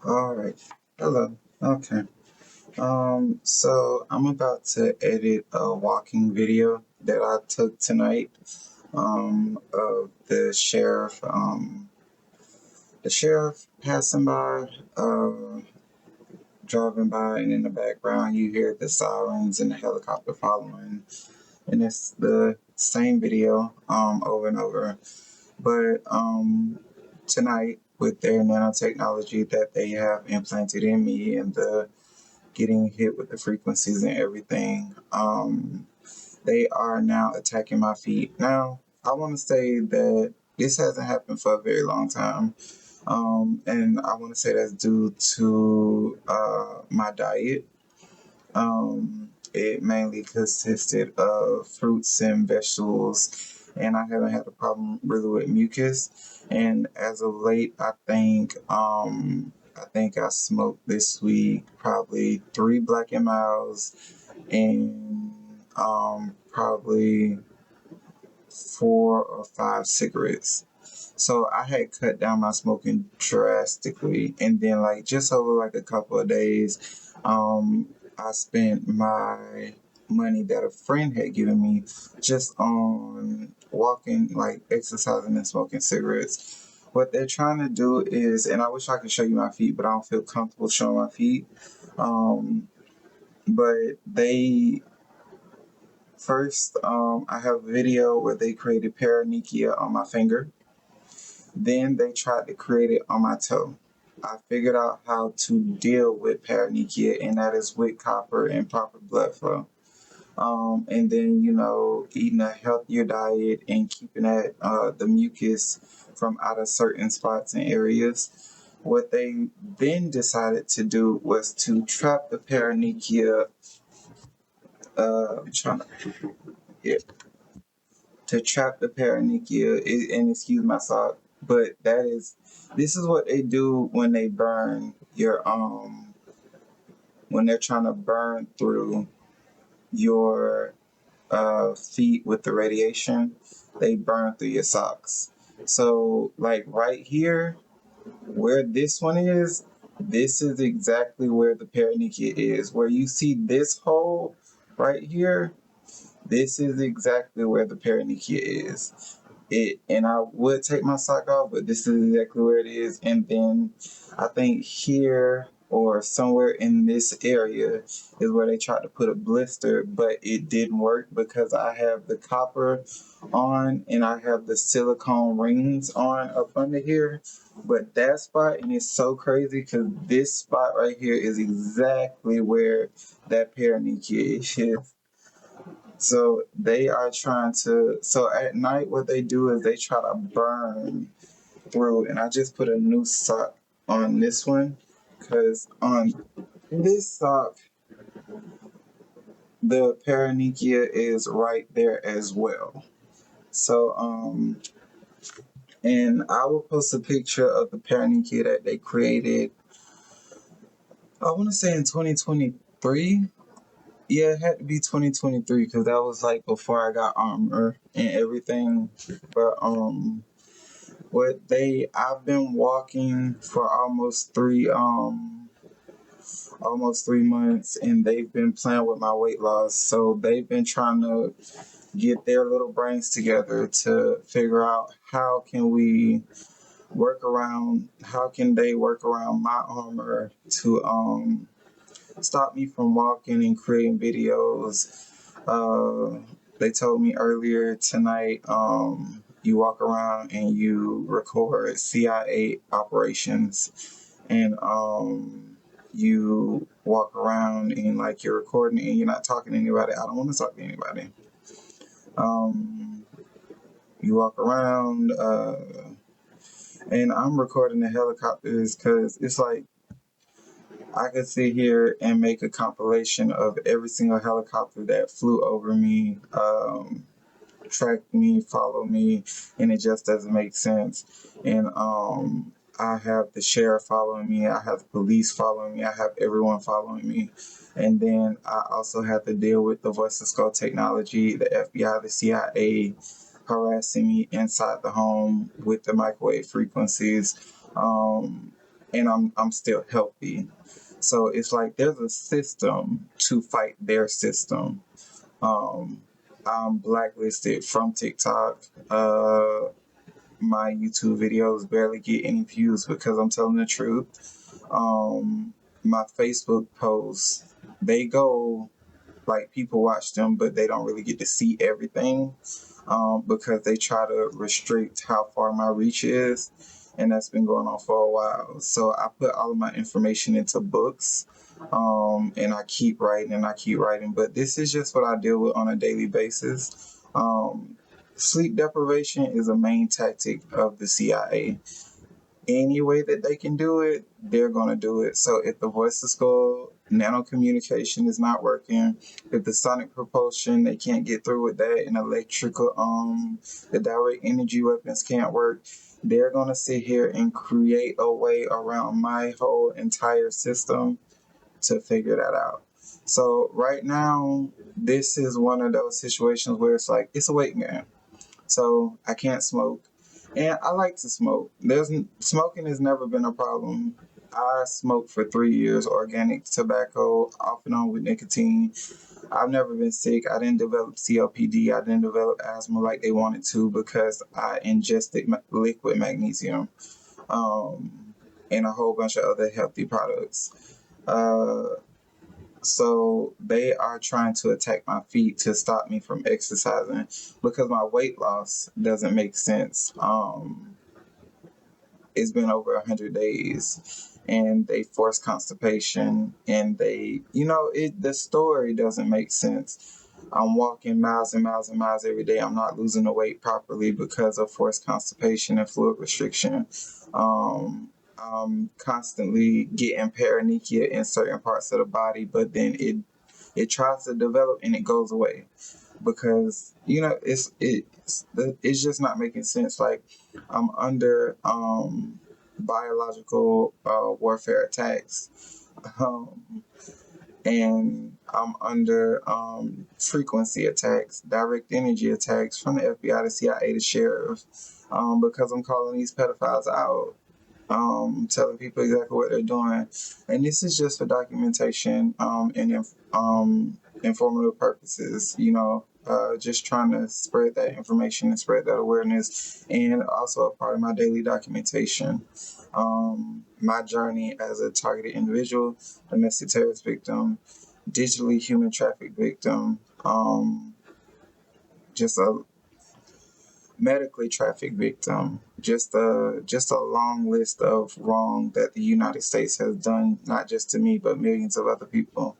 All right. Hello. Okay. So I'm about to edit a walking video that I took tonight. Of the sheriff passing by, driving by, and in the background you hear the sirens and the helicopter following, and it's the same video, over and over. But tonight, with their nanotechnology that they have implanted in me and the getting hit with the frequencies and everything, they are now attacking my feet. Now, I want to say that this hasn't happened for a very long time. And I want to say that's due to my diet. It mainly consisted of fruits and vegetables, and I haven't had a problem really with mucus. And as of late, I think I smoked this week probably 3 Black and Miles and probably 4 or 5 cigarettes. So I had cut down my smoking drastically, and then like just over like a couple of days, I spent my money that a friend had given me just on walking, like exercising and smoking cigarettes. What they're trying to do is, and I wish I could show you my feet, but I don't feel comfortable showing my feet. But they first, I have a video where they created paronychia on my finger. Then they tried to create it on my toe. I figured out how to deal with paronychia, and that is with copper and proper blood flow. And then, eating a healthier diet and keeping the mucus from out of certain spots and areas. What they then decided to do was to trap the paronychia. I'm trying to, yeah, to trap the paronychia, and excuse my sock, but this is what they do when they burn your when they're trying to burn through your feet with the radiation. They burn through your socks. So like right here where this one is, this is exactly where the paronychia is. Where you see this hole right here, this is exactly where the paronychia is. And I would take my sock off, but this is exactly where it is. And then I think here or somewhere in this area is where they tried to put a blister, but it didn't work because I have the copper on and I have the silicone rings on up under here. But that spot, and it's so crazy because this spot right here is exactly where that paronychia is. So they are trying to. So at night, what they do is they try to burn through. And I just put a new sock on this one because on this sock, the paronychia is right there as well. So and I will post a picture of the paronychia that they created. I want to say in 2023. Yeah, it had to be 2023 because that was like before I got armor and everything. But I've been walking for almost 3 months, and they've been playing with my weight loss. So they've been trying to get their little brains together to figure out how can they work around my armor to stop me from walking and creating videos. They told me earlier tonight, you walk around and you record CIA operations, and you walk around and like you're recording and you're not talking to anybody. I don't want to talk to anybody. You walk around, and I'm recording the helicopters because it's like I could sit here and make a compilation of every single helicopter that flew over me, track me, follow me, and it just doesn't make sense. And I have the sheriff following me, I have the police following me, I have everyone following me. And then I also have to deal with the voice of skull technology, the FBI, the CIA harassing me inside the home with the microwave frequencies. and I'm still healthy. So it's like there's a system to fight their system. Um, I'm blacklisted from TikTok. My YouTube videos barely get any views because I'm telling the truth. My Facebook posts, they go, like, people watch them, but they don't really get to see everything, because they try to restrict how far my reach is, and that's been going on for a while. So I put all of my information into books, and I keep writing and I keep writing. But this is just what I deal with on a daily basis. Sleep deprivation is a main tactic of the CIA. Any way that they can do it, they're going to do it. So if the voice to skull nano communication is not working, if the sonic propulsion, they can't get through with that, and electrical, the direct energy weapons can't work, they're going to sit here and create a way around my whole entire system to figure that out. So right now, this is one of those situations where it's like, it's a waiting game. So I can't smoke, and I like to smoke. Smoking has never been a problem. I smoked for 3 years, organic tobacco, off and on with nicotine. I've never been sick. I didn't develop COPD. I didn't develop asthma like they wanted to because I ingested liquid magnesium, and a whole bunch of other healthy products. Uh, so they are trying to attack my feet to stop me from exercising because my weight loss doesn't make sense. It's been over 100 days, and they force constipation, and the story doesn't make sense. I'm walking miles and miles and miles every day. I'm not losing the weight properly because of forced constipation and fluid restriction. I'm constantly getting paronychia in certain parts of the body, but then it tries to develop and it goes away because it's just not making sense. Like, I'm under biological warfare attacks, um, and I'm under frequency attacks, direct energy attacks from the FBI, the CIA, the sheriff, because I'm calling these pedophiles out, telling people exactly what they're doing. And this is just for documentation, and informative purposes, just trying to spread that information and spread that awareness, and also a part of my daily documentation. My journey as a targeted individual, domestic terrorist victim, digitally human trafficked victim, just a medically trafficked victim, just a long list of wrong that the United States has done, not just to me, but millions of other people.